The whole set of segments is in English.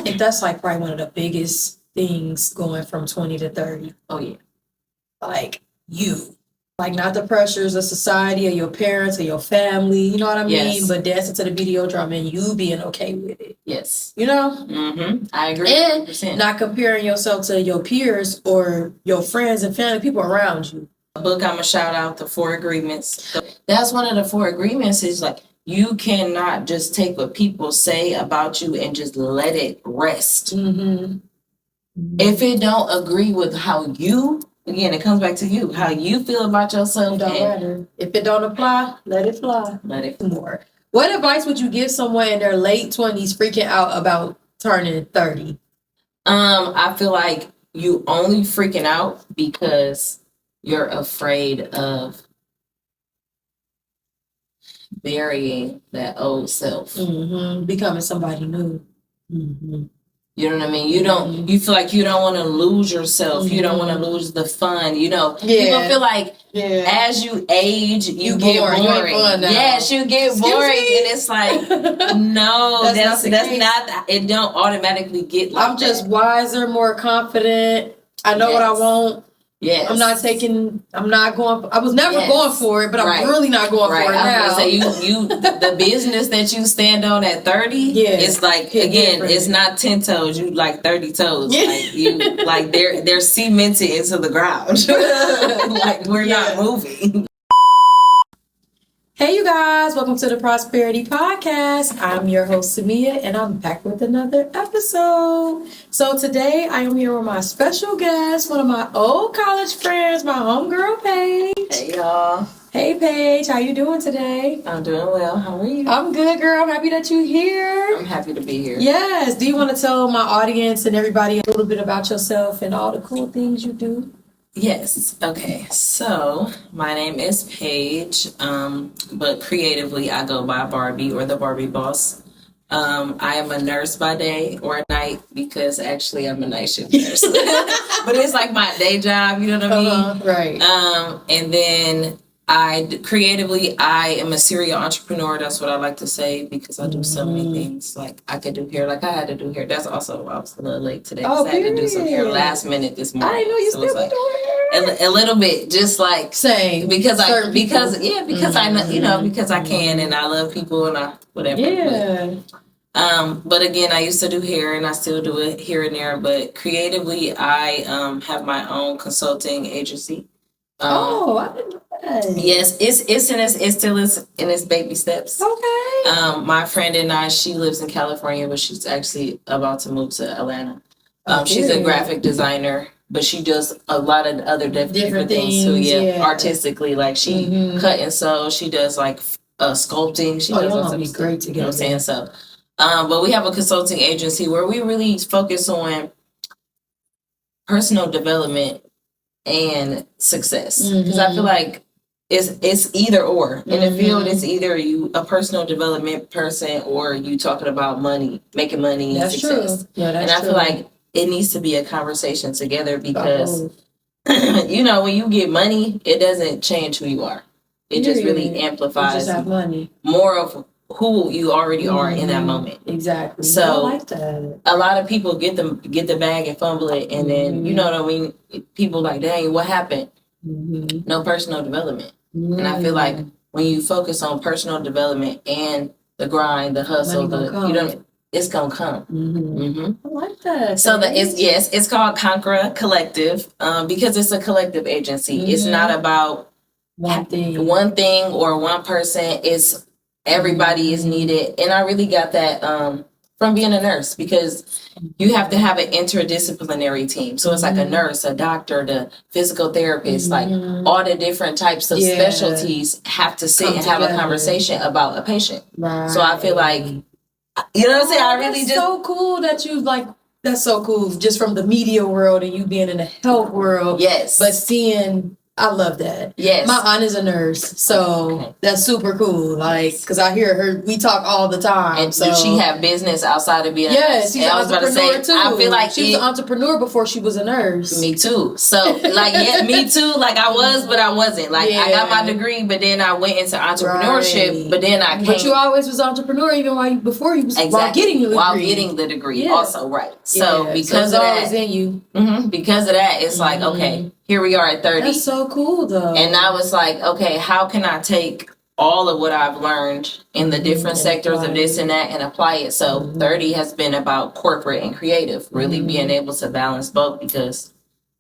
think that's like probably one of the biggest things going from 20 to 30. Oh, yeah. Like you. Like not the pressures of society or your parents or your family, you know what I mean? Yes. But dancing to the video drum and you being okay with it. Yes. You know? Mm-hmm. I agree. And 100%. not comparing yourself to your peers or your friends and family, people around you. A book I'm going to shout out, The 4 Agreements. That's one of the 4 agreements is like, you cannot just take what people say about you and just let it rest. Mm-hmm. If it don't agree with how you, again, it comes back to you, how you feel about yourself. It don't matter. If it don't apply, let it fly. Let it more. What advice would you give someone in their late 20s freaking out about turning 30? I feel like you only freaking out because you're afraid of burying that old self. Mm-hmm. Becoming somebody new. Mm-hmm. You know what I mean? You feel like you don't want to lose yourself. Mm-hmm. You don't want to lose the fun. You know, people feel like as you age, you get boring. Yes, you get boring. And it's like, no, that's not, it don't automatically get like I'm just wiser, more confident. I know what I want. Yes. I was never going for it, but I'm really not going for it now. So the business that you stand on at 30, it's like, again, it's not 10 toes, you like 30 toes. Like you, like they're cemented into the ground. Like we're not moving. Hey you guys, welcome to the Prosperity Podcast. I'm your host Samia and I'm back with another episode. So today I am here with my special guest, one of my old college friends, my homegirl Paige. Hey y'all. Hey Paige, how you doing today? I'm doing well. How are you? I'm good, girl. I'm happy that you're here. I'm happy to be here. Yes. Do you want to tell my audience and everybody a little bit about yourself and all the cool things you do? Yes. Okay. So my name is Paige, but creatively I go by Barbie or the Barbie Boss. I am a nurse by day or night because actually I'm a night shift nurse, but it's like my day job. You know what I mean? Right. And then I am a serial entrepreneur. That's what I like to say because I do so many things. Like I could do hair, like I had to do hair. That's also why I was a little late today. I had to do some hair last minute this morning. I didn't know you still be doing hair. A little bit, just like same because I know because I can and I love people and whatever. Yeah. But again, I used to do hair and I still do it here and there. But creatively, I have my own consulting agency. I didn't know that. Yes, it still is in its baby steps. Okay. My friend and I, she lives in California, but she's actually about to move to Atlanta. She's a graphic designer, but she does a lot of other different things too. Yeah, artistically, like she cut and sew. She does like sculpting. She does all be great together. You know what I'm saying? So, but we have a consulting agency where we really focus on personal development and success, because I feel like it's either or in the field. It's either you a personal development person or you talking about money, making money, and success. True. Yeah, that's and I true. feel like it needs to be a conversation together because when you get money, it doesn't change who you are. It just really amplifies you just have money. More of who you already are in that moment. Exactly. So I like that. A lot of people get the bag and fumble it, and then you know what I mean. People like, dang, what happened? No personal development. And I feel like when you focus on personal development and the grind, the hustle, it's gonna come. I like that. So it's called Conquer Collective because it's a collective agency. It's not about one thing or one person. It's everybody is needed, and I really got that from being a nurse because you have to have an interdisciplinary team. So it's like a nurse, a doctor, the physical therapist, like all the different types of specialties have to sit and have a conversation about a patient. Right. So I feel like, you know what I'm saying? I really just so cool that you like. That's so cool, just from the media world and you being in the health world. Yes, but seeing I love that. Yes. My aunt is a nurse, so that's super cool. Like, because I hear her, we talk all the time. And so does she have business outside of being a yes, nurse? she's an entrepreneur too. I feel like she was an entrepreneur before she was a nurse. Me too. So, like, yeah, me too. Like, I was, but I wasn't. Like, I got my degree, but then I went into entrepreneurship, but then I came. But you always was entrepreneur even while you while getting the degree. While getting the degree, also, right. So, because so of that. Always in you. Because of that, it's like, okay, here we are at 30. That's so cool, though. And now it's like, okay, how can I take all of what I've learned in the different sectors of this and that and apply it? So 30 has been about corporate and creative, really being able to balance both, because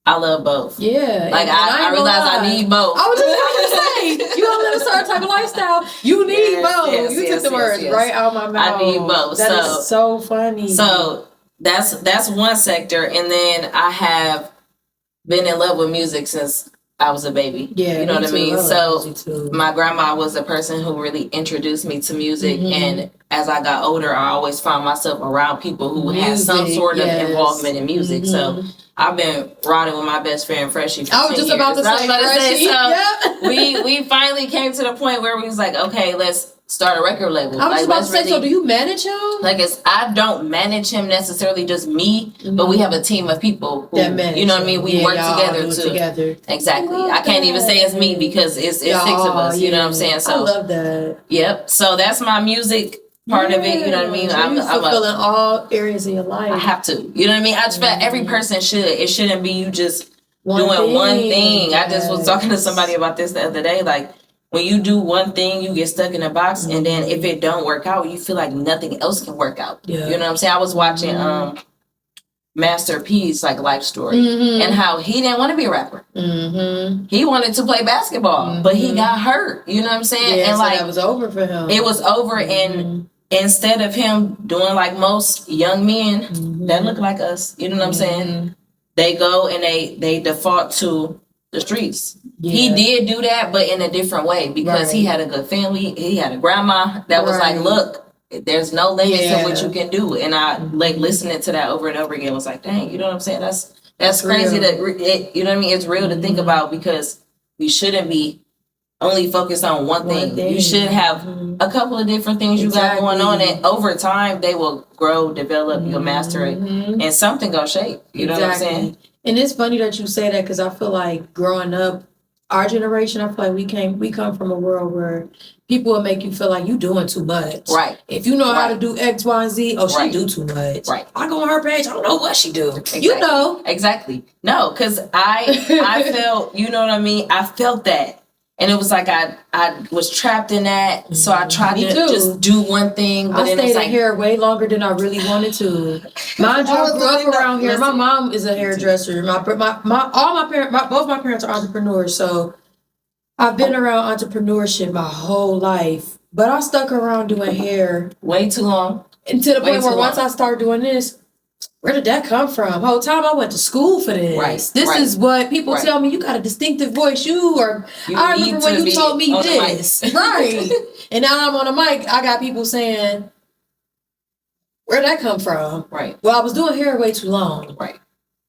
I love both. Yeah. Like, I realize I need both. I was just about to say, you don't live a certain type of lifestyle. You need both. You took the words right out of my mouth. I need both. That is so funny. So that's one sector. And then I have been in love with music since I was a baby. Yeah, you know what I mean? So my grandma was the person who really introduced me to music. And as I got older, I always found myself around people who had some sort of involvement in music. So I've been riding with my best friend Freshie for 10 years. I was just about to say Freshie. We finally came to the point where we was like, okay, let's start a record label. I was just about to say, so do you manage him? Like, I don't manage him necessarily, just me, but we have a team of people who, you know what I mean? We work together too. Exactly. I can't even say it's me because it's 6 of us, you know what I'm saying? So I love that. Yep. So that's my music part of it, you know what I mean? I'm fulfilling all areas of your life. I have to. You know what I mean? I just feel like every person should. It shouldn't be you just doing one thing. I just was talking to somebody about this the other day, like, when you do one thing, you get stuck in a box, and then if it don't work out, you feel like nothing else can work out. Yeah. You know what I'm saying? I was watching Master P's like life story, and how he didn't want to be a rapper. He wanted to play basketball, but he got hurt. You know what I'm saying? Yeah, and so like that was over for him. It was over, and instead of him doing like most young men that look like us, you know what I'm saying? They go and they default to the streets. Yeah. He did do that, but in a different way, because he had a good family. He had a grandma that was like, look, there's no limit to what you can do. And I like listening to that over and over again was like, dang, you know what I'm saying? That's crazy that you know what I mean? It's real to think about, because we shouldn't be only focused on one thing. You should have a couple of different things you got going on, and over time they will grow, develop, you'll master it, and something go shape. You know what I'm saying? And it's funny that you say that, because I feel like growing up, our generation, I feel like we come from a world where people will make you feel like you doing too much. Right. If you know how to do X, Y, and Z, she do too much. Right. I go on her page, I don't know what she do. Exactly. You know. Exactly. No, because I felt, you know what I mean? I felt that. And it was like I was trapped in that, so I tried to just do one thing. But I stayed in hair way longer than I really wanted to. Mind you, I grew up around here. My mom is a hairdresser. Both my parents are entrepreneurs, so I've been around entrepreneurship my whole life. But I stuck around doing hair way too long, and to the point where once I started doing this, where did that come from? Whole time I went to school for this. Right. This is what people tell me. You got a distinctive voice. I remember when you told me this. Right. And now I'm on a mic. I got people saying, where'd that come from? Right. Well, I was doing hair way too long. Right.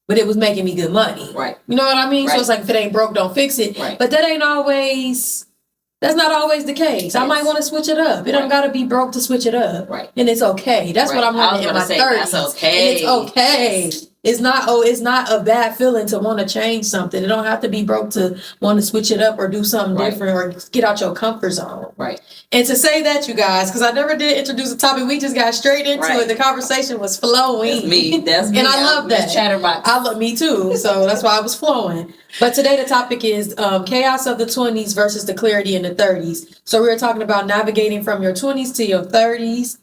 But it was making me good money. Right. You know what I mean? Right. So it's like, if it ain't broke, don't fix it. Right. But that's not always the case. Yes. I might want to switch it up. It don't got to be broke to switch it up. Right. And it's okay. That's what I'm learning in my 30s. That's okay. And it's okay. It's not a bad feeling to want to change something. It don't have to be broke to want to switch it up or do something different or get out your comfort zone. Right. And to say that, you guys, because I never did introduce a topic, we just got straight into it. The conversation was flowing. That's me. And I love that. Chatterbox. Me too. So that's why I was flowing. But today the topic is chaos of the 20s versus the clarity in the 30s. So we were talking about navigating from your 20s to your 30s.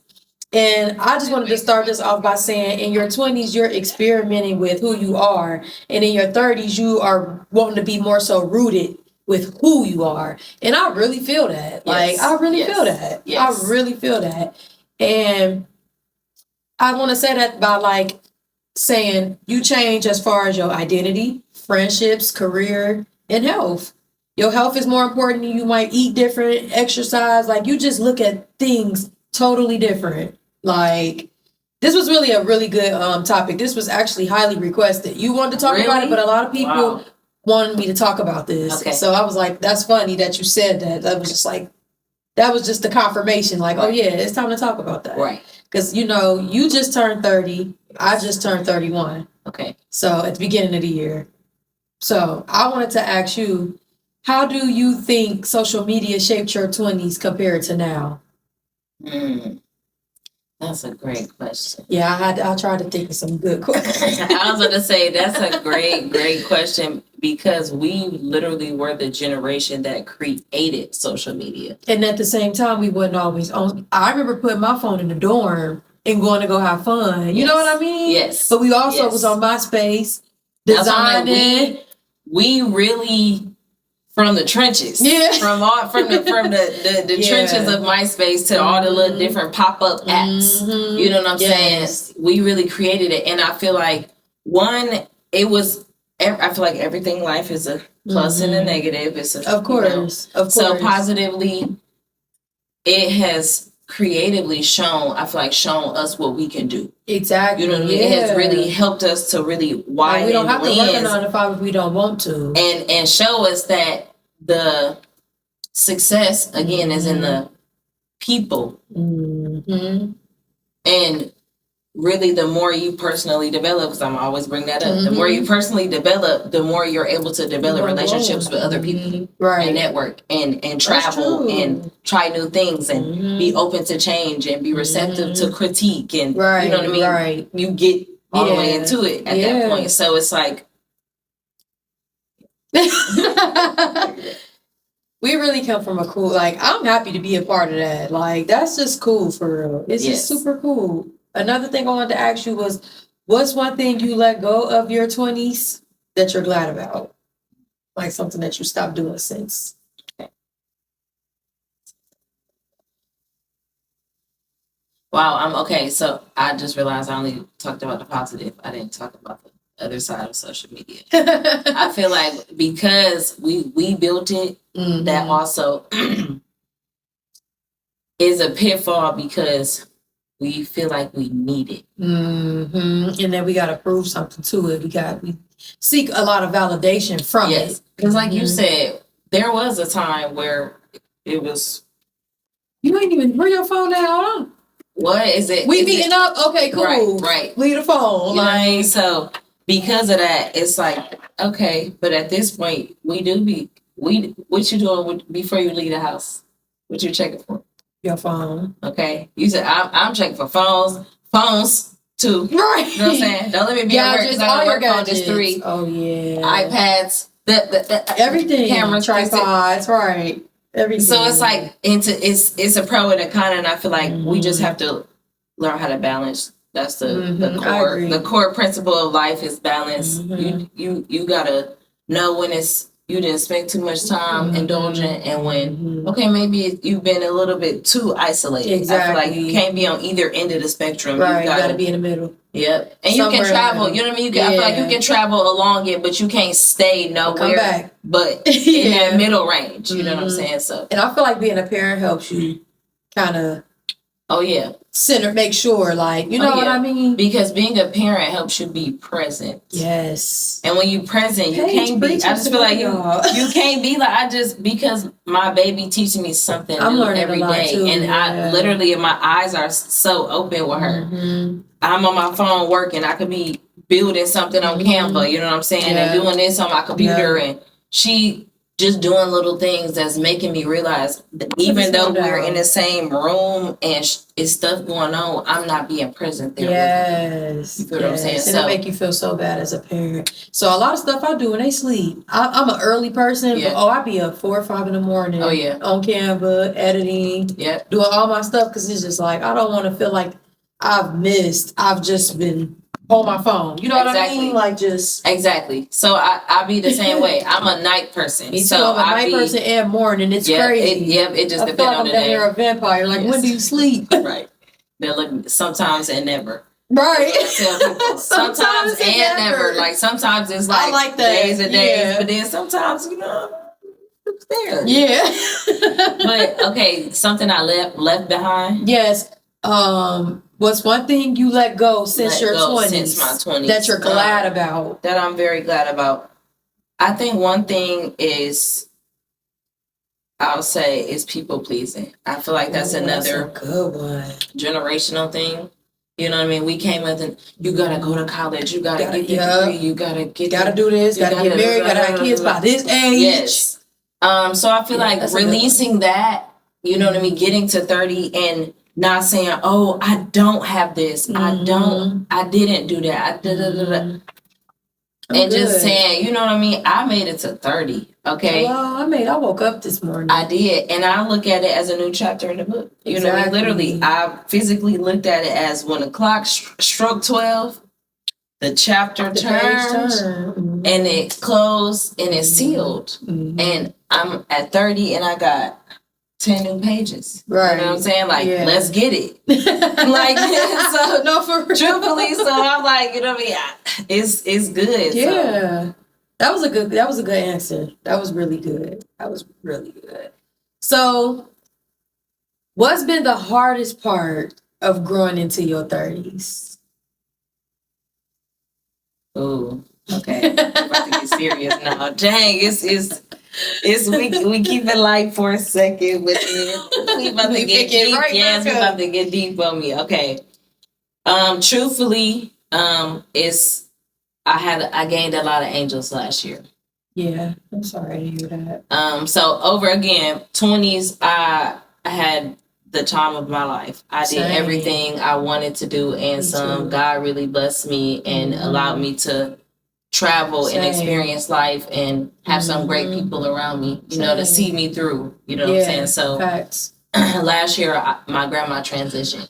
And I just wanted to start this off by saying, in your 20s, you're experimenting with who you are. And in your 30s, you are wanting to be more so rooted with who you are. And I really feel that. Yes. Like, I really feel that. Yes. I really feel that. And I want to say that by like saying you change as far as your identity, friendships, career, and health. Your health is more important. You might eat different, exercise. Like, you just look at things totally different. Like, this was really a really good topic. This was actually highly requested. You wanted to talk about it, but a lot of people wanted me to talk about this. Okay. So I was like, that's funny that you said that. That was just the confirmation. Like, oh yeah, it's time to talk about that. Right. Because, you know, you just turned 30. I just turned 31. Okay. So at the beginning of the year. So I wanted to ask you, how do you think social media shaped your 20s compared to now? That's a great question. Yeah, I tried to think of some good questions. I was going to say, that's a great question, because we literally were the generation that created social media. And at the same time, we wasn't always on. I remember putting my phone in the dorm and going to go have fun. You know what I mean? Yes. But we also was on MySpace, designing. We really... From the trenches, from the trenches of MySpace to all the little different pop-up apps. You know what I'm saying? We really created it, and I feel like I feel like everything in life is a plus and a negative. It's of course. So positively, it has creatively shown us what we can do. Exactly. You know what I mean? It has really helped us to really widen. We don't have to work a 9 to 5 if we don't want to. And show us that the success again is in the people. And really, the more you personally develop, because I'm always bring that up, the more you personally develop, the more you're able to develop relationships with other people, and network and travel and try new things and be open to change and be receptive to critique, and you know what I mean? Right. You get all the way into it at that point. So it's like we really come from a cool, like, I'm happy to be a part of that. Like, that's just cool for real. It's just super cool. Another thing I wanted to ask you was, what's one thing you let go of your 20s that you're glad about? Like something that you stopped doing since. Wow, okay. So I just realized I only talked about the positive. I didn't talk about the other side of social media. I feel like because we built it, that also is a pitfall, because we feel like we need it. And then we got to prove something to it. We seek a lot of validation from it. Because like you said, there was a time where it was... You ain't even bring your phone down, huh? What is it? We meeting up? Okay, cool. Right. Leave the phone. Like, so because of that, it's like, okay, but at this point, what you doing before you leave the house? What you checking for? Your phone. Okay. You said, I'm checking for phones too. Right. You know what I'm saying? Don't let me be at work, because I work on just 3. Oh, yeah. iPads, the everything. Cameras, tripods, right. Everything. So it's like, it's a pro and a con, and I feel like we just have to learn how to balance. That's the core principle of life is balance. You gotta know when you didn't spend too much time indulgent, and when maybe you've been a little bit too isolated. Exactly. I feel like you can't be on either end of the spectrum. Right, you gotta be in the middle. Yep. And you can travel, you know what I mean? I feel like you can travel along it, but you can't stay nowhere come back. But in that middle range. You know what I'm saying? So, and I feel like being a parent helps you kind of make sure, like, you know what I mean? Because being a parent helps you be present. Yes. And when you present, you can't be, I just feel like you can't be like, because my baby teaching me something new every day. Too, and I literally, my eyes are so open with her. I'm on my phone working. I could be building something on Canva, you know what I'm saying? And doing this on my computer. And she just doing little things that's making me realize that even though we're in the same room and it's stuff going on, I'm not being present there. Yes. You feel what I'm saying? And it make you feel so bad as a parent. So a lot of stuff I do when they sleep. I'm an early person, but I be up 4 or 5 in the morning. On Canva, editing, doing all my stuff, because it's just like, I don't want to feel like I've just been on my phone. You know what I mean? Like, just... Exactly. So I be the same way. I'm a night person. Me too. So I'm a night person and morning. It's crazy. It just depends on the day. You're a vampire. Like, when do you sleep? Right. They're like, sometimes and never. Right. Sometimes and never. Like, sometimes it's like days and days. But then sometimes, it's there. Yeah. But, okay, something I left behind. Yes. What's one thing you let go since your 20s? Since my 20s. That you're glad about? That I'm very glad about. I think one thing is, I'll say, is people pleasing. I feel like that's another good one. Generational thing. You know what I mean? We came with an, you gotta go to college, you gotta get the degree, you gotta do this, gotta get married, gotta have kids by this age. Yes. So I feel like releasing that, you know what I mean, getting to 30 and not saying, oh, I don't have this, I didn't do that, and just saying, you know what I mean, I made it to 30. Okay. Well, I woke up this morning. I did. And I look at it as a new chapter in the book. You know what I mean? Literally, I physically looked at it as when the clock struck 12, the chapter turned and it closed and it's sealed. And I'm at 30 and I got 10 new pages. Right. You know what I'm saying? Like, let's get it. Like, so, no, for real. Truthfully, so I'm like, you know what I mean? It's good. Yeah. So. That was a good answer. That was really good. So, what's been the hardest part of growing into your 30s? Oh, okay. I'm about to get serious now. Dang, it's we keep it light for a second, but then we about to get deep. Right, yes, we about to get deep on me. Okay. Truthfully, I gained a lot of angels last year. Yeah, I'm sorry to hear that. So over again, 20s, I had the time of my life. I did everything I wanted to do and some. God really blessed me and allowed me to travel and experience life and have some great people around me, you know, to see me through, you know what I'm saying? So last year, my grandma transitioned.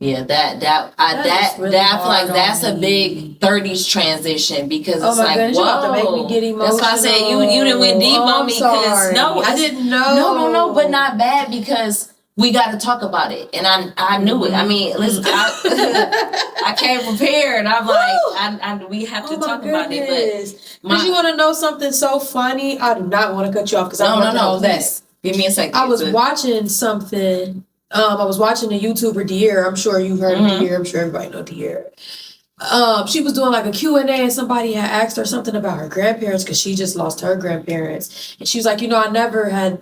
Yeah, I feel like that's a big 30s transition because it's like, goodness, whoa. Make me get emotional. That's why I said you didn't went deep on me because I didn't know. No, but not bad because we got to talk about it, and I knew it. I mean, listen, I came prepared. I'm like, we have to talk about it. But you want to know something so funny? I do not want to cut you off because I don't know that. Give me a second. I was watching something. I was watching the YouTuber Dear. I'm sure you've heard of Dear. I'm sure everybody know Dear. She was doing like a Q&A and somebody had asked her something about her grandparents because she just lost her grandparents. And she was like, you know, I never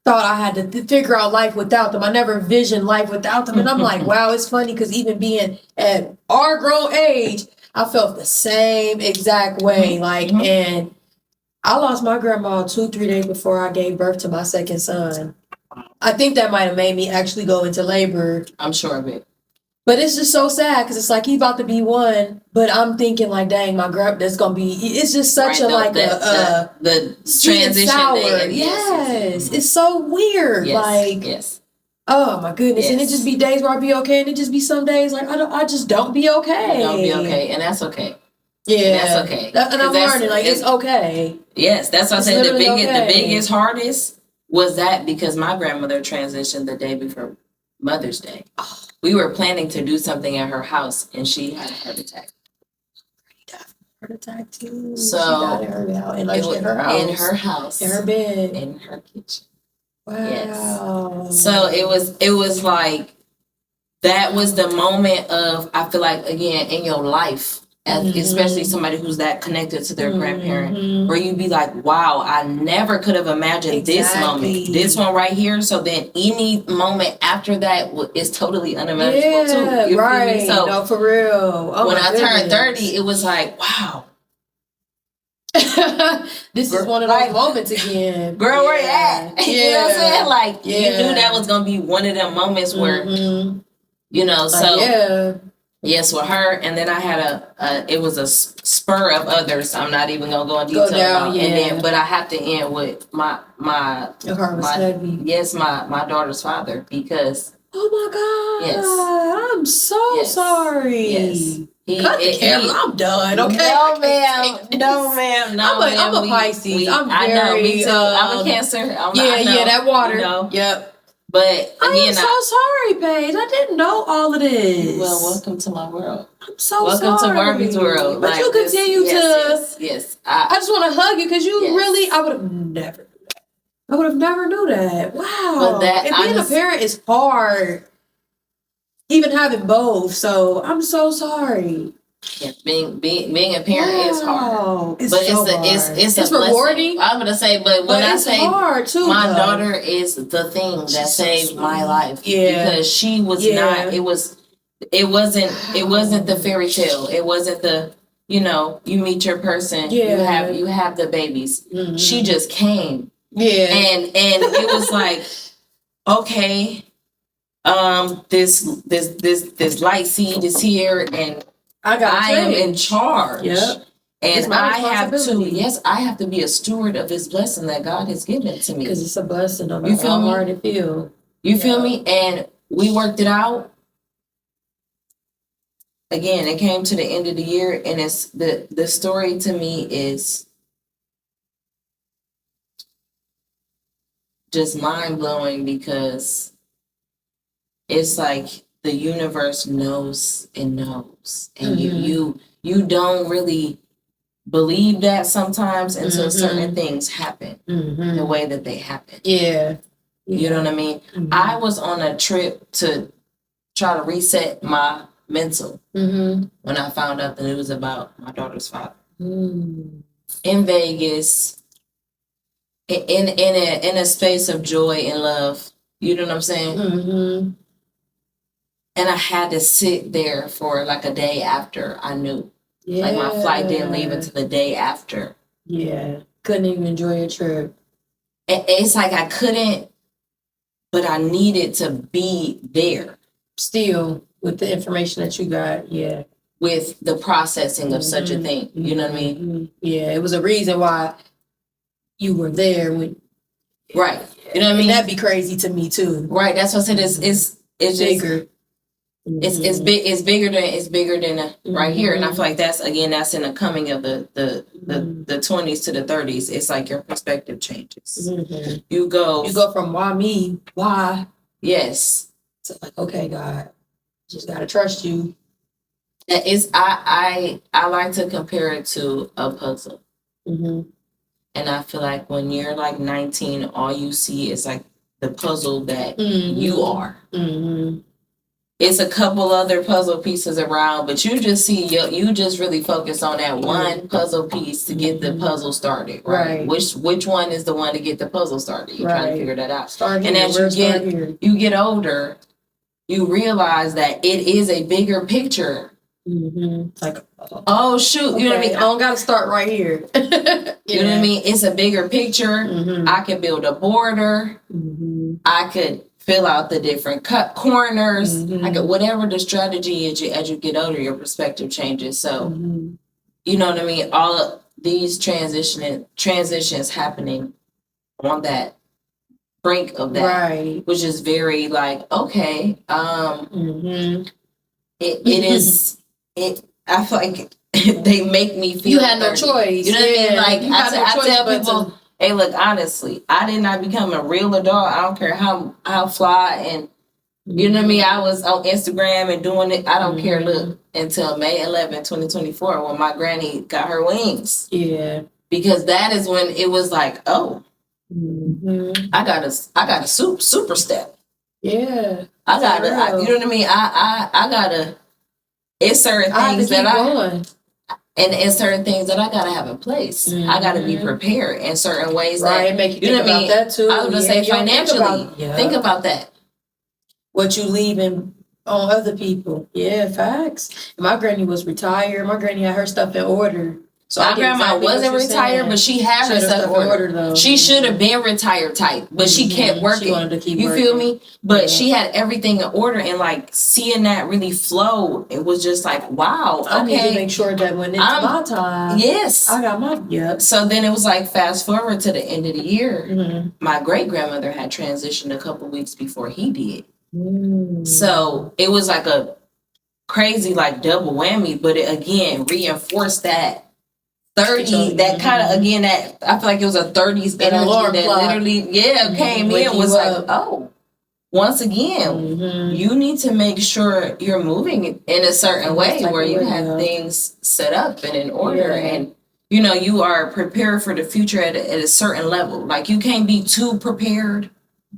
thought I had to figure out life without them. I never envisioned life without them. And I'm like, wow, it's funny because even being at our grown age, I felt the same exact way. Like, and I lost my grandma 2-3 days before I gave birth to my second son. I think that might have made me actually go into labor. I'm sure of it. But it's just so sad because it's like he's about to be one, but I'm thinking like, dang, my grandma, that's gonna be. It's just such the transition. Sour. Yes, it's so weird. Yes. Oh my goodness, and it just be days where I be okay, and it just be some days like I just don't be okay. You don't be okay, and that's okay. Yeah, and that's okay. And I'm learning like it's okay. Yes, that's what I said. The biggest, hardest was that because my grandmother transitioned the day before Mother's Day. We were planning to do something at her house, and she had a heart attack. Heart attack too. So she died in her house. In her house. In her bed. In her kitchen. Wow. Yes. So it was like that was the moment of, I feel like, again, in your life. Especially somebody who's that connected to their grandparent, where you'd be like, wow, I never could have imagined this moment, this one right here. So then any moment after that is totally unimaginable too. You feel me? So no, for real. When I turned 30, it was like, wow. This is one of those moments again. Girl, where you at? Yeah. You know what I'm saying? Like, you knew that was going to be one of them moments where, you know, so... Yes, with her, and then I had it was a spur of others. I'm not even gonna go in detail about. And then, but I have to end with my heavy. Yes, my daughter's father, because oh my God, I'm so sorry. Yes. Cut the camera. I'm done. Okay. No, ma'am. I'm a Pisces. I know. Me too. I'm a Cancer. That water. You know. Yep. But again, I'm so sorry, Paige. I didn't know all of this. Well, welcome to my world. I'm so welcome sorry. Welcome to Barbie's world. But you continue to. Yes. I just want to hug you because you really. I would have never knew that. I would have never knew that. Wow. But and being a parent is hard. Even having both. So I'm so sorry. Yeah, being a parent is hard, it's but so it's rewarding. I'm gonna say, but when I say hard too, my daughter is the thing that saved my life, because she was not. It wasn't the fairy tale. It wasn't the, you meet your person, you have the babies. Mm-hmm. She just came, and it was like, okay, this light seed is here, and I am in charge. Yep. And I have to be a steward of this blessing that God has given to me. Because it's a blessing, no matter how hard it feels. You feel me? And we worked it out. Again, it came to the end of the year, and it's the story to me is just mind blowing, because it's like the universe knows and knows, and you don't really believe that sometimes until certain things happen the way that they happen. Yeah. You know what I mean? Mm-hmm. I was on a trip to try to reset my mental when I found out the news about my daughter's father in Vegas, in a space of joy and love. You know what I'm saying? Mm-hmm. And I had to sit there for like a day after I knew. Yeah. Like, my flight didn't leave until the day after. Yeah. Couldn't even enjoy your trip. It's like I couldn't, but I needed to be there. Still, with the information that you got, yeah. With the processing of such a thing. You know what I mean? Yeah, it was a reason why you were there. Right. You know what I mean? That'd be crazy to me too. Right. That's what I said. It's bigger. It's bigger than right here, and I feel like that's in the coming of the 20s to the 30s. It's like your perspective changes. Mm-hmm. You go from why me, why, yes, to like, okay, God, just gotta trust you. That is, I like to compare it to a puzzle, and I feel like when you're like 19, all you see is like the puzzle that you are. Mm-hmm. It's a couple other puzzle pieces around, but you just really focus on that one puzzle piece to get the puzzle started, right? Which one is the one to get the puzzle started? You're trying to figure that out. And as you get older, you realize that it is a bigger picture. Mm-hmm. Like, oh shoot, you know what I mean? I don't got to start right here. You know what I mean? It's a bigger picture. Mm-hmm. I could build a border. Mm-hmm. I could fill out the different cut corners. Mm-hmm. I could, whatever the strategy is, as you get older, your perspective changes. So, you know what I mean? All of these transitions happening on that brink of that, right? Which is very like, okay, it is. I feel like they make me feel. You had no choice. You know what I mean? Like, I tell people. Hey, look, honestly, I did not become a real adult. I don't care how fly and, you know what I mean? I was on Instagram and doing it. I don't care, look, until May 11, 2024, when my granny got her wings. Yeah. Because that is when it was like, oh, I got a super step. Yeah. You know what I mean? I gotta, it's certain things that and it's certain things that I gotta have in place. Mm-hmm. I gotta be prepared in certain ways. Right, that, make you think about that too. I was gonna say financially. Think about that. What you leaving on other people. Yeah, facts. My granny was retired. My granny had her stuff in order. So my grandma wasn't retired, but she had her stuff in order though. She should have been retired type, but she kept working. She wanted to keep working. You feel me? But she had everything in order, and like seeing that really flow, it was just like, wow. Okay. I need to make sure that when it's my time, yes, I got my So then it was like fast forward to the end of the year. Mm-hmm. My great grandmother had transitioned a couple weeks before he did. So it was like a crazy like double whammy, but it again reinforced that 30, that kind of, again, that I feel like it was a 30s energy that literally, came in, was like, oh, once again, you need to make sure you're moving in a certain way where you have things set up and in order, and you know, you are prepared for the future at a certain level. Like, you can't be too prepared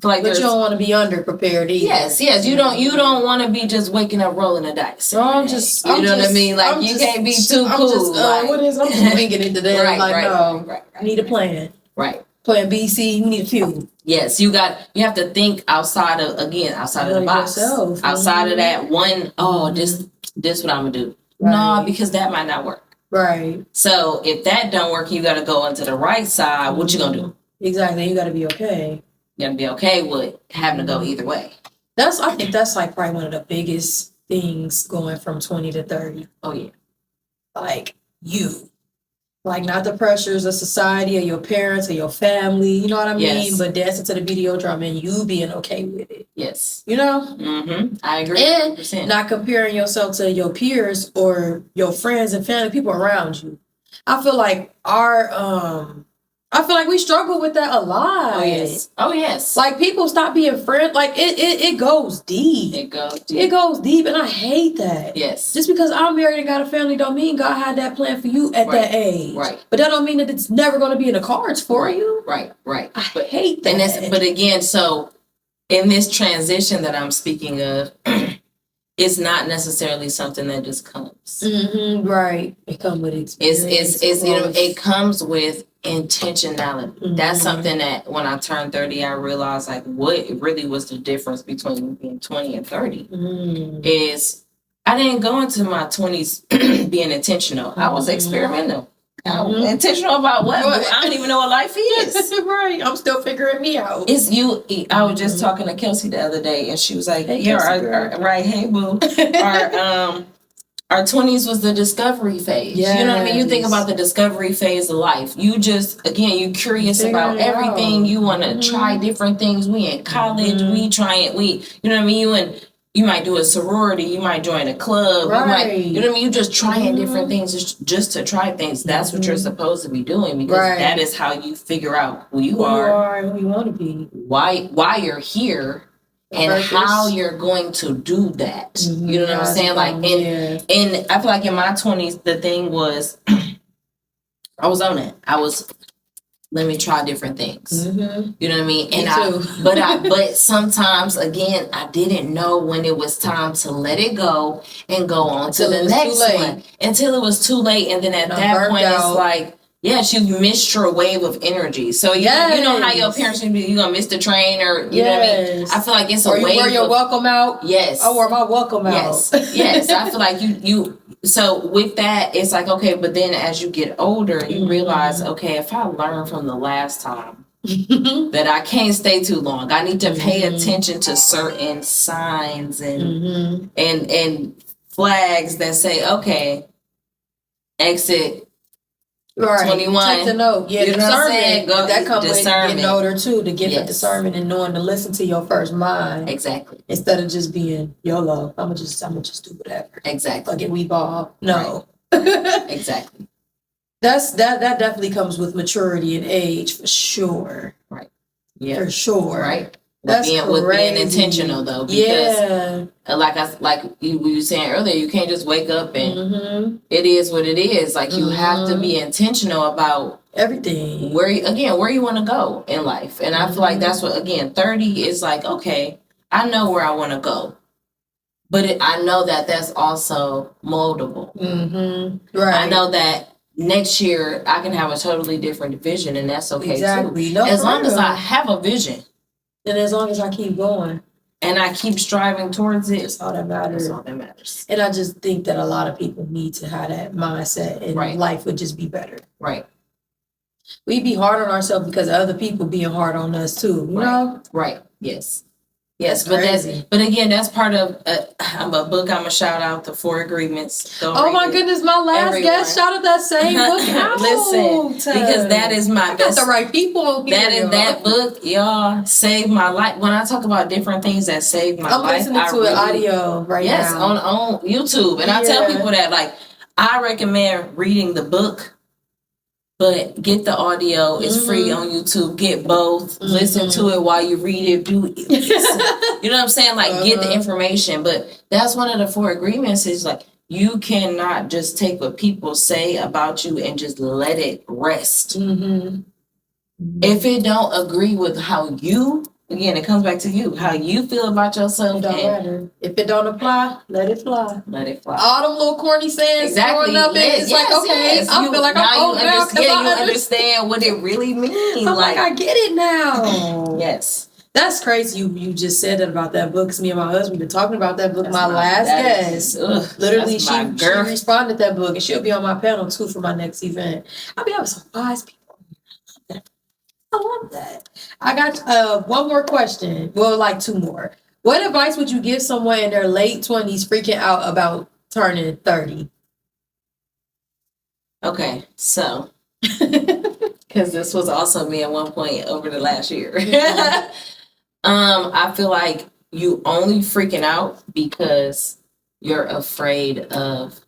like but you don't want to be underprepared either. Yes. You don't want to be just waking up rolling the dice. So I'm just, you know what I mean? Like you can't be too cool. I'm just winging it today. Right. I need a plan. Right. Plan B, C. You need a few. Yes, you have to think outside of the box. Yourself. Outside of that one. Oh, this what I'm gonna do. Right. No, because that might not work. Right. So if that don't work, you got to go into the right side. What you gonna do? Exactly. You got to be okay. You got to be okay with having to go either way. I think that's like probably one of the biggest things going from 20 to 30. Oh yeah. Like you. Like not the pressures of society or your parents or your family, you know what I mean? Yes. But dancing to the video drum and you being okay with it. Yes. You know? Mm-hmm. I agree. And 100%. Not comparing yourself to your peers or your friends and family, people around you. I feel like we struggle with that a lot. Oh yes. Like people stop being friends. Like it goes deep. It goes deep, and I hate that. Yes. Just because I'm married and got a family don't mean God had that plan for you at that age. Right. But that don't mean that it's never going to be in the cards for you. Right. I hate that. But again, so in this transition that I'm speaking of, it's not necessarily something that just comes. Mm-hmm, right. It comes with experience. It comes with intentionality. Mm-hmm. That's something that when I turned 30, I realized like what really was the difference between being 20 and 30 is I didn't go into my 20s being intentional. I was experimental. I was intentional about what? I don't even know what life is. Right. I'm still figuring me out. It's you. I was just talking to Kelsey the other day and she was like, hey, hey boo. Our 20s was the discovery phase. Yes. You know what I mean? You think about the discovery phase of life. You just, again, you're curious about everything. You want to try different things. We in college. We try it. You know what I mean? You might do a sorority. You might join a club. Right. You know what I mean? You're just trying different things just to try things. That's what you're supposed to be doing because that is how you figure out who you are and who you want to be. Why you're here. And how you're going to do that. You know what I'm saying? Like, and I feel like in my 20s, the thing was, I was on it. Let me try different things. Mm-hmm. You know what I mean? And but sometimes, again, I didn't know when it was time to let it go and go on to the next one. Until it was too late. And then at that point, it's like, yes, you missed your wave of energy. So you know how your parents would be, you're going to miss the train or, you know what I mean? I feel like it's a wave. Or you wear your welcome out. Yes. I wear my welcome out. Yes. I feel like so with that, it's like, okay, but then as you get older, you realize, okay, if I learn from the last time that I can't stay too long, I need to pay attention to certain signs and flags that say, okay, exit 21. Take the note. Yeah, you know discernment. That comes with getting older too. The gift of discernment and knowing to listen to your first mind. Exactly. Instead of just being YOLO. I'm gonna just do whatever. Exactly. Fuck it, we ball. No. Right. Exactly. That definitely comes with maturity and age for sure. Right. Yeah. For sure. Right. With being intentional though, because like you were saying earlier, you can't just wake up and it is what it is. Like you have to be intentional about everything. Where you want to go in life, and I feel like that's what 30 is like. Okay, I know where I want to go, but I know that that's also moldable. Right. I know that next year I can have a totally different vision, and that's okay too. No, as long as I have a vision. And as long as I keep going. And I keep striving towards it. That's all that matters. And I just think that a lot of people need to have that mindset and life would just be better. Right. We be hard on ourselves because of other people being hard on us too. You know? Right. Yes. Yes, but again, that's part of a book. I'm gonna shout out the 4 Agreements. Oh my goodness, my last guest shouted that same book out. Listen, because that is my best. Got the right people here. That book, y'all, saved my life. When I talk about different things that saved my life, I'm listening to an audio right now. Yes, on YouTube, and I tell people that like I recommend reading the book. But get the audio. It's free on YouTube. Get both. Listen to it while you read it. You know what I'm saying? Like, get the information. But that's one of the 4 agreements is like, you cannot just take what people say about you and just let it rest. If it don't agree with how you again, it comes back to you, how you feel about yourself. It don't matter. If it don't apply, let it fly. Let it fly. All them little corny sayings growing up, it's like, okay, I feel like I'm old now. You understand what it really means. I'm like, I get it now. Yes. That's crazy. You just said that about that book. Cause me and my husband been talking about that book. That's my last guest. Literally, she responded to that book, and she'll be on my panel too for my next event. I'll be having some wise people. I love that. I got one more question. Well, like two more. What advice would you give someone in their late 20s freaking out about turning 30? Okay, so because this was also me at one point over the last year. I feel like you only freaking out because you're afraid of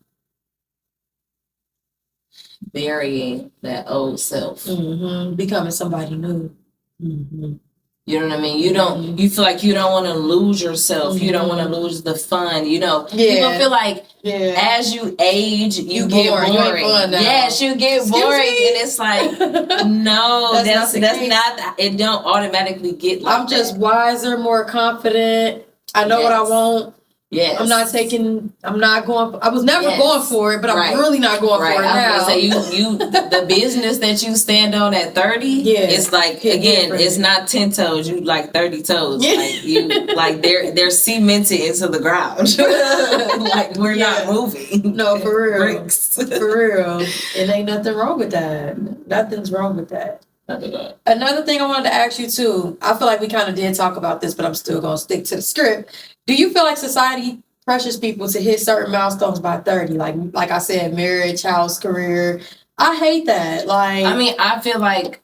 burying that old self. Becoming somebody new. You know what I mean? You feel like you don't want to lose yourself. You don't want to lose the fun. People feel like as you age, you get boring. Yes, you get boring. And it's like, no, that's not, it don't automatically get like I'm just wiser, more confident. I know what I want. Yes. I was never going for it, but I'm really not going for it now. So the business that you stand on at 30, it's like, again, it's not 10 toes, you like 30 toes. Like you, like they're cemented into the ground. Like we're not moving. No, for real. Bricks. For real. It ain't nothing wrong with that. Nothing's wrong with that. Another thing I wanted to ask you too, I feel like we kind of did talk about this, but I'm still going to stick to the script. Do you feel like society pressures people to hit certain milestones by 30? Like I said, marriage, house, career. I hate that. I feel like,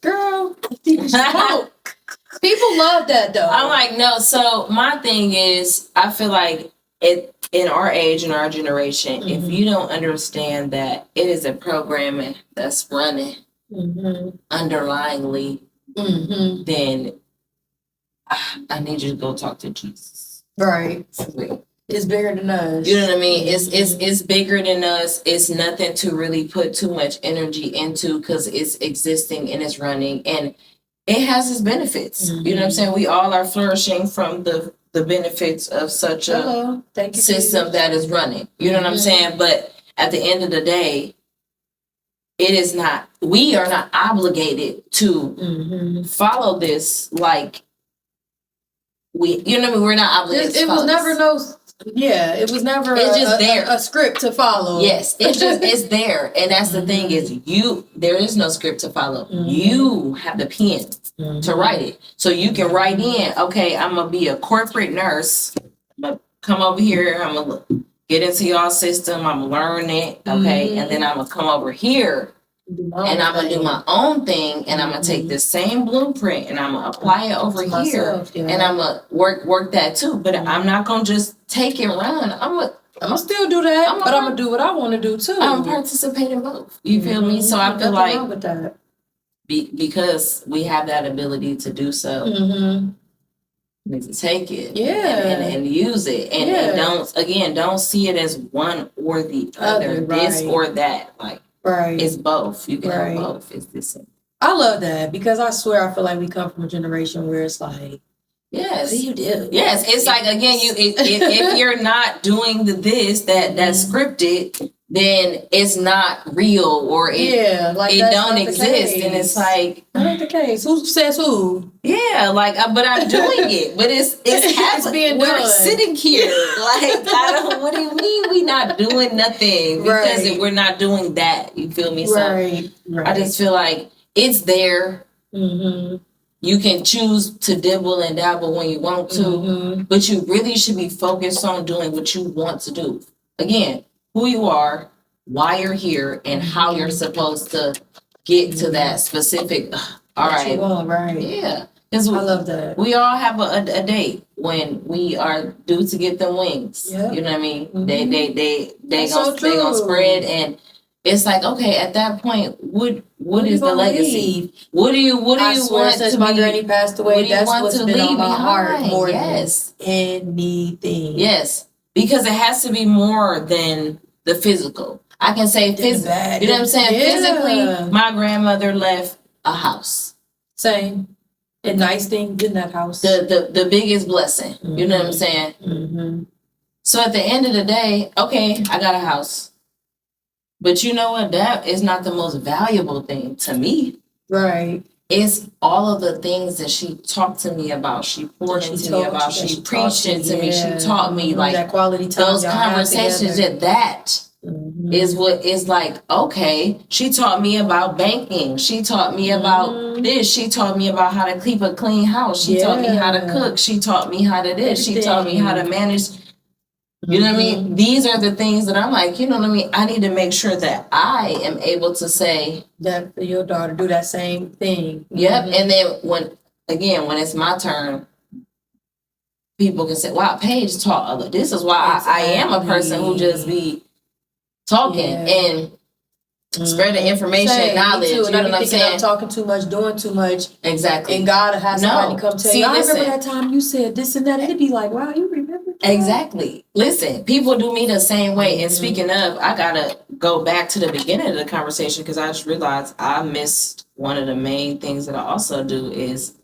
girl, people love that though. I'm like, no. So my thing is, I feel like in our age, in our generation, if you don't understand that it is a programming that's running underlyingly, then I need you to go talk to Jesus. Right. It's bigger than us. You know what I mean? It's bigger than us. It's nothing to really put too much energy into because it's existing and it's running and it has its benefits. You know what I'm saying? We all are flourishing from the benefits of such a system that is running. You know what I'm saying? But at the end of the day, we are not obligated to follow this like you know what I mean? We're not obligated to follow it was never it's just there. A script to follow. Yes, it's there. And that's the thing is there is no script to follow. You have the pen to write it. So you can write in, okay, I'm going to be a corporate nurse. I'm going to come over here. I'm going to get into y'all system. I'm going to learn it. Okay. And then I'm going to come over here and I'm going to do my own thing. And I'm going to take the same blueprint and I'm going to apply it over here. And I'm going to work that too. But I'm not going to just take and run. I'm going to still do that, but I'm going to do what I want to do too. I'm participate in both. You feel me? So I feel like with that. Because we have that ability to do so, we need to take it and use it. And don't see it as one or the other, this or that. Like, it's both. You can have both. It's the same. I love that because I swear I feel like we come from a generation where it's like, yes, what do you do? Yes, it's like, again, if you're not doing that's scripted, then it's not real or it don't exist. And it's like, that ain't the case. Who says who? Yeah, like, but I'm doing it. But it's being we're done. sitting here. Like, what do you mean we not doing nothing? Because we're not doing that. You feel me? So I just feel like it's there. You can choose to dibble and dabble when you want to, but you really should be focused on doing what you want to do. Again, who you are, why you're here, and how you're supposed to get to that specific. All right. Yeah. I love that. We all have a date when we are due to get the wings. Yep. You know what I mean? They gonna spread, and it's like, okay, at that point, what is the legacy? What do you want since to my be? granny passed away, that's what's been on my heart more than anything. Yes, because it has to be more than the physical. I can say physically. You know what I'm saying? Yeah. Physically, my grandmother left a house. Same. A nice thing in that house. The biggest blessing. Mm-hmm. You know what I'm saying? Mm-hmm. So at the end of the day, okay, I got a house. But you know what? That is not the most valuable thing to me. Right. It's all of the things that she talked to me about. She poured into me about. She preached into me. She taught me like that quality time. Those conversations that is what is like, okay, she taught me about banking. She taught me about this. She taught me about how to keep a clean house. She taught me how to cook. She taught me how to this. She taught me how to manage. You know what I mean? These are the things that I'm like, you know what I mean? I need to make sure that I am able to say that for your daughter, do that same thing. Yep. And then when it's my turn, people can say, wow, Paige taught. This is why I am a person who just be talking and spreading information, knowledge. You know what I'm saying? I'm talking too much, doing too much. Exactly. And God has somebody come tell you, I remember that time you said this and that. It'd be like, wow, you remember that? Exactly. Listen, people do me the same way. And speaking of, I got to go back to the beginning of the conversation because I just realized I missed one of the main things that I also do is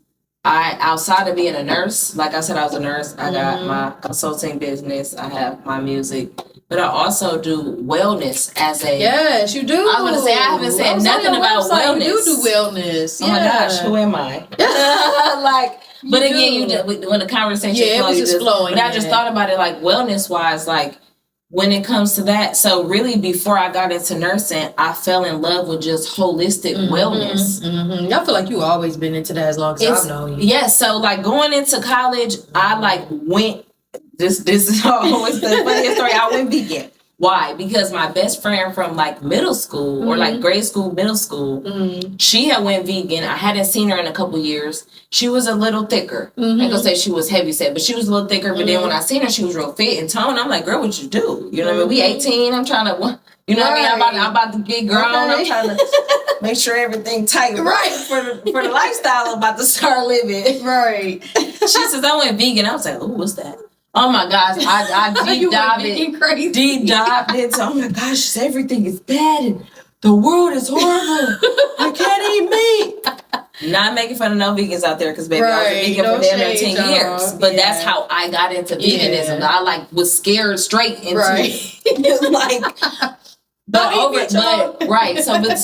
outside of being a nurse, like I said, I was a nurse. I got my consulting business. I have my music. But I also do wellness as a... Yes, you do. I was going to say, I haven't said nothing about wellness. You do wellness. Oh my gosh, who am I? But again, when the conversation flowing. But I just thought about it like wellness-wise, like when it comes to that. So really, before I got into nursing, I fell in love with just holistic wellness. Mm-hmm. I feel like you've always been into that as long as I've known you. Yes, so like going into college, I like went... This is always the funniest story. I went vegan. Why? Because my best friend from like middle school or like grade school, middle school, she had went vegan. I hadn't seen her in a couple years. She was a little thicker. I ain't gonna say she was heavy set, but she was a little thicker. But then when I seen her, she was real fit and toned. I'm like, girl, what you do? You know what I mean? We 18. I'm trying to, you know what I mean? I'm about to get grown. I'm trying to make sure everything tight for the lifestyle I'm about to start living. Right. She says, I went vegan. I was like, oh, what's that? Oh my gosh, I deep dived into, oh my gosh, everything is bad and the world is horrible. I can't eat meat. Not making fun of no vegans out there because baby, I was a vegan for damn near 10 years. But that's how I got into veganism. I like was scared straight into it. Like so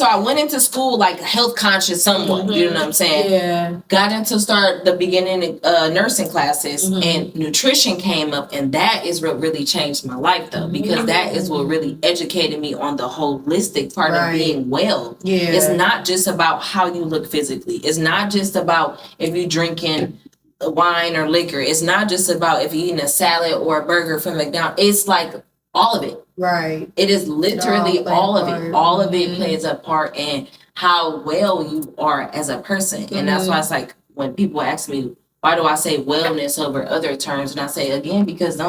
I went into school like health conscious somewhat, you know what I'm saying? Yeah. Got into start the beginning nursing classes and nutrition came up, and that is what really changed my life though, because that is what really educated me on the holistic part of being well. Yeah. It's not just about how you look physically. It's not just about if you're drinking wine or liquor. It's not just about if you're eating a salad or a burger from McDonald's. It's like all of it. Right. It is literally all of it. All of it plays a part in how well you are as a person. And that's why it's like when people ask me, why do I say wellness over other terms? And I say, again, because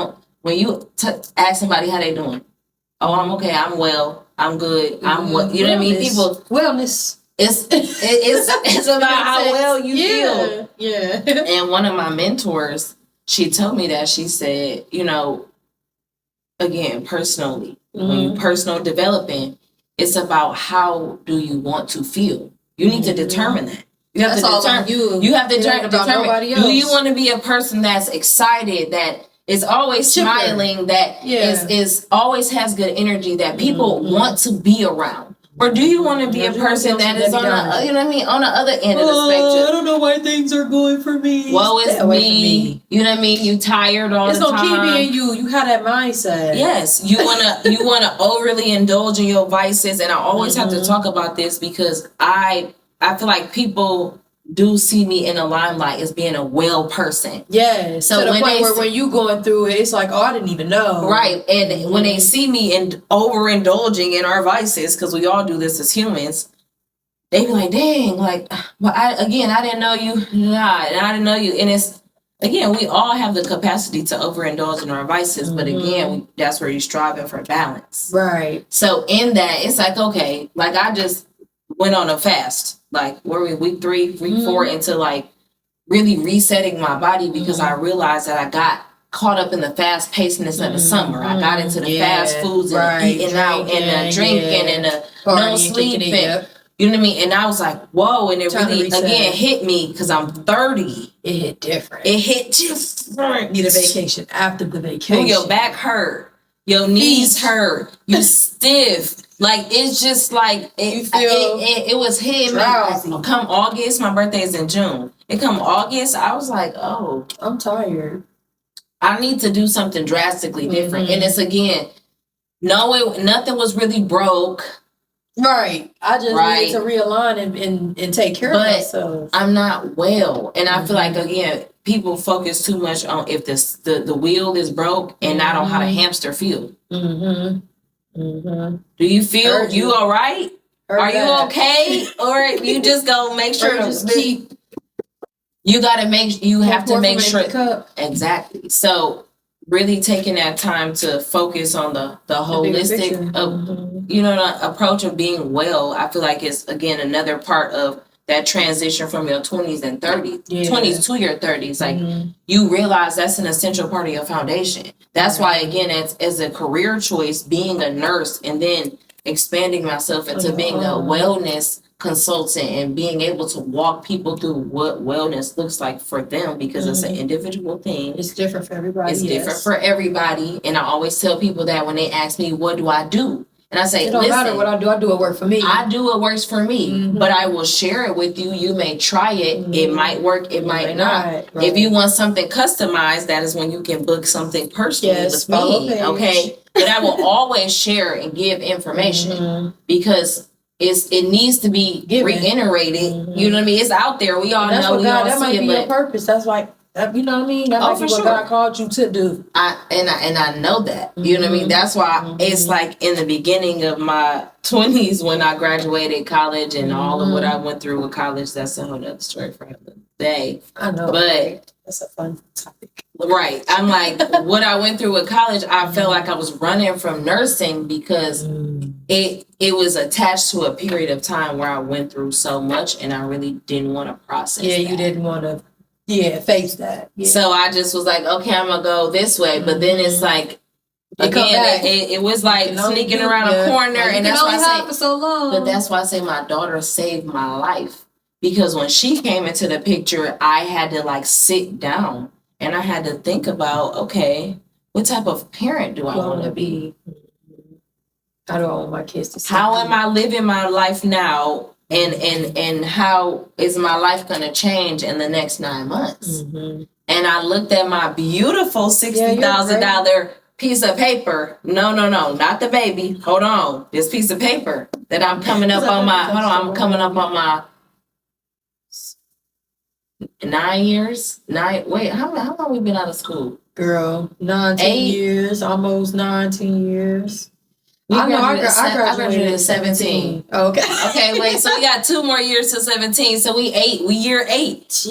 when you ask somebody how they doing, oh, I'm okay, I'm well, I'm good, I'm what, you know what I mean? People, wellness. It's about how well you feel. Yeah. And one of my mentors, she told me that, she said, you know, again, personally, when you personal developing, it's about how do you want to feel. You need to determine that. You have to determine. You have to determine. Do you want to be a person that's excited, that is always smiling, that is always has good energy, that people want to be around? Or do you want to be a person that is on the, you know what I mean, on the other end of the spectrum? I don't know why things are going for me. Well, it's me. You know what I mean? You tired all the time. It's gonna keep being you. You have that mindset. Yes, you wanna overly indulge in your vices, and I always have to talk about this because I feel like people do see me in the limelight as being a well person. Yeah. So to the point where when you going through it, it's like, oh, I didn't even know. Right. And when they see me and overindulging in our vices, because we all do this as humans, they be like, dang, like, well, I didn't know you. I didn't know you. And it's, again, we all have the capacity to overindulge in our vices, but again, that's where you're striving for balance. Right. So in that, it's like, okay, like I just went on a fast. Like, were we week 3, week 4 into like really resetting my body because I realized that I got caught up in the fast pacedness of the summer. I got into the fast foods and eating out and the drinking and the no sleeping. You know what I mean? And I was like, whoa. And it really, again, hit me because I'm 30. It hit different. Need a vacation after the vacation. Oh, your back hurt. Your knees hurt. You stiff. Like, it's just like, it was hitting drowsy. me. Come August, my birthday is in June. It come August, I was like, oh. I'm tired. I need to do something drastically different. And it's, again, nothing was really broke. Right. I just need to realign and take care of myself. I'm not well. And I feel like, again, people focus too much on if the wheel is broke and not on how the hamster feel. Do you feel you all right? Are you okay? Or you just go make sure you have to make sure. Exactly. So really taking that time to focus on the holistic approach of being well, I feel like it's, again, another part of that transition from your 20s and 30s, 20s to your 30s. Like, you realize that's an essential part of your foundation. That's why, again, as a career choice, being a nurse and then expanding myself into being a wellness consultant and being able to walk people through what wellness looks like for them, because it's an individual thing. It's different for everybody. It's different for everybody. And I always tell people that when they ask me, what do I do? And I say, it don't matter what I do what works for me. I do what works for me, but I will share it with you. You may try it. It might work. It might not. Right. If you want something customized, that is when you can book something personally with me. Paige. Okay. But I will always share and give information because it needs to be reiterated. You know what I mean? It's out there. We all know. That might be your purpose. That's like, you know what I mean? That might be what God called you to do. I know that. You know what I mean? That's why it's like in the beginning of my 20s when I graduated college and all of what I went through with college. That's a whole other story for another day. I know. But that's a fun topic. Right. I'm like, what I went through with college, I felt like I was running from nursing because it was attached to a period of time where I went through so much and I really didn't want to process that. You didn't want to face that. So I just was like, okay, I'm gonna go this way. But then it's like, again, it was like sneaking around a corner, and that's why I say, for so long. But that's why I say my daughter saved my life, because when she came into the picture, I had to like sit down and I had to think about, okay, what type of parent do I want to be? How do I want my kids to see? How am I living my life now? And how is my life going to change in the next 9 months? And I looked at my beautiful $60,000 piece of paper. No, not the baby. Hold on. This piece of paper that I'm coming up on I'm coming up on my 9 years. How long we been out of school? Girl, 19 years, almost 19 years. I graduated at 17. Okay. Okay, wait. So we got 2 more years to 17. So we year 8.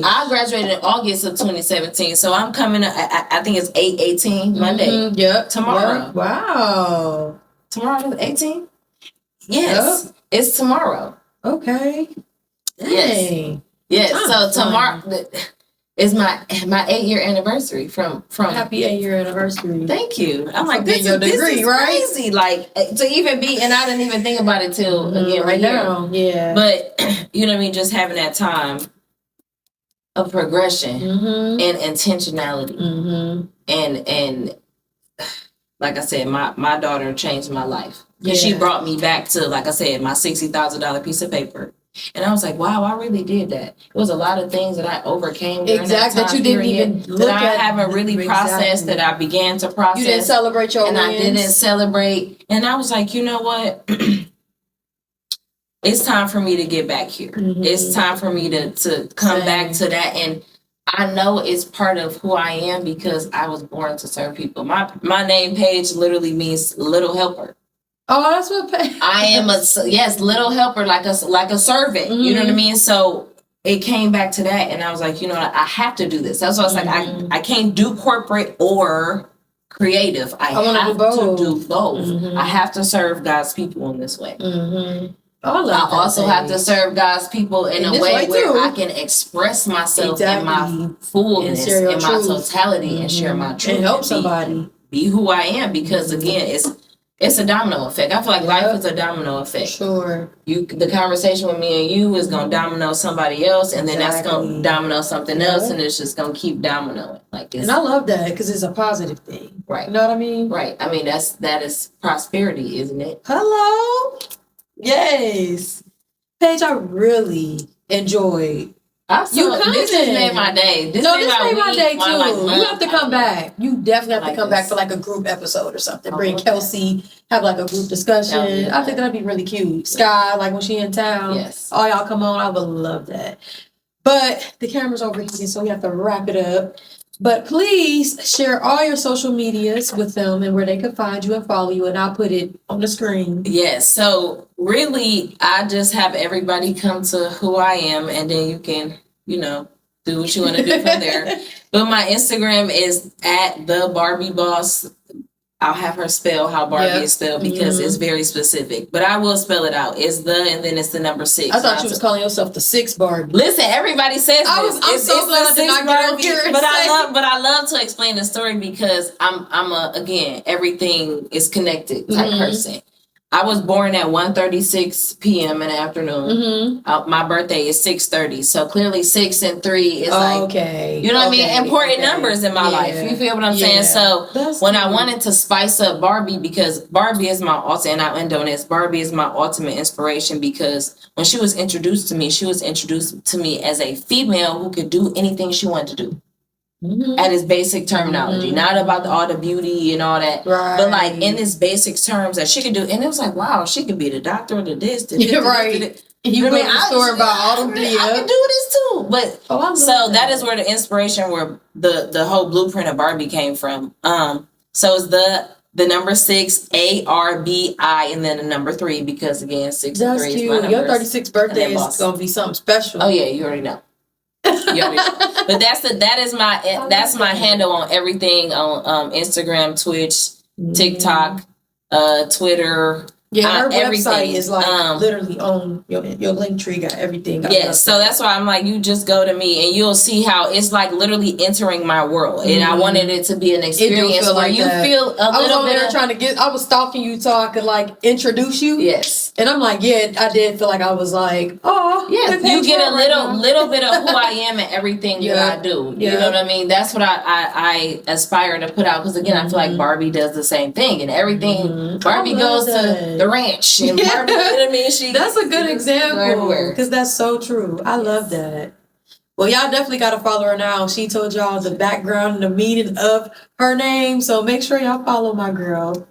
I graduated in August of 2017. So I'm coming up, I think it's 8/18 Monday. Yep. Tomorrow. Yep. Wow. Tomorrow is 18? Yes. Yep. It's tomorrow. Okay. Dang. Yes. So tomorrow is my 8-year anniversary from happy 8-year anniversary. Thank you. I'm like, this is crazy. Like, to even be, and I didn't even think about it till again right now. Yeah. But you know what I mean, just having that time of progression and intentionality. And like I said, my daughter changed my life. Because she brought me back to, like I said, my $60,000 piece of paper. And I was like, wow, I really did that. It was a lot of things that I overcame during that time that you didn't even look at. That I haven't really processed, that I began to process. You didn't celebrate your wins. I didn't celebrate. And I was like, you know what? It's time for me to get back here. It's time for me to come back to that. And I know it's part of who I am because I was born to serve people. My name, Paige, literally means little helper. Oh, that's what I am little helper, like a servant. You know what I mean? So it came back to that, and I was like, you know what? I have to do this. That's why I was like, I can't do corporate or creative. I have to do both. I have to serve God's people in this way. I also have to serve God's people in a way where I can express myself in my fullness, in my totality, and share my truth, and help somebody be who I am. Because again, It's a domino effect. I feel like life is a domino effect. Sure. The conversation with me and you is gonna domino somebody else, and then that's gonna domino something else, and it's just gonna keep dominoing. And I love that because it's a positive thing. Right. You know what I mean? Right. I mean that is prosperity, isn't it? Hello. Yes. Paige, I really enjoyed this just made my day. This made my day too. You have to come back. You definitely have to come back for like a group episode or something. Bring Kelsey, have like a group discussion. I think that'd be really cute. Sky, like when she in town. Yes. All y'all come on. I would love that. But the camera's overheating, so we have to wrap it up. But please share all your social medias with them and where they can find you and follow you. And I'll put it on the screen. Yes. So really, I just have everybody come to who I am, and then you can, do what you want to do from there. But my Instagram is at the Barbie Boss. I'll have her spell how Barbie is spelled because it's very specific. But I will spell it out. It's and then it's the number 6. I thought you was calling yourself the 6 Barbie. Listen, everybody says I'm so glad I did not get over here. But I love to explain the story because I'm again, everything is connected type person. I was born at 1:36 p.m. in the afternoon. My birthday is 6:30. So clearly 6 and 3 is you know what I mean? Important numbers in my life. You feel what I'm saying? So when I wanted to spice up Barbie, because Barbie is my ultimate, and I'll end on this, Barbie is my ultimate inspiration because when she was introduced to me as a female who could do anything she wanted to do. At its basic terminology, not about all the beauty and all that, but like in its basic terms that she could do. And it was like, wow, she could be the doctor or the this, the this, right. You know the story about all them deals. I can do this too. But that is where the inspiration, where the whole blueprint of Barbie came from. So it's the number 6, ARBI, and then the number 3, because again, 6 and 3 is my numbers. Your 36th birthday is gonna be something special. Oh yeah, you already know. But that's my handle on everything on Instagram, Twitch, TikTok, Twitter. Yeah, her everything. Website is like literally on your link tree, got everything. Yes, so that's why I'm like, you just go to me and you'll see how it's like literally entering my world. And I wanted it to be an experience where you feel a little bit. I was stalking you so I could like introduce you. Yes. And I'm like, yeah, I did feel like I was like, oh. Yeah, you get a little bit of who I am and everything that I do. You know what I mean? That's what I aspire to put out. Because again, I feel like Barbie does the same thing. And everything, Barbie goes to the ranch. And Barbie, you know what I mean? That's a good example. Because that's so true. I love that. Well, y'all definitely got to follow her now. She told y'all the background and the meaning of her name. So make sure y'all follow my girl.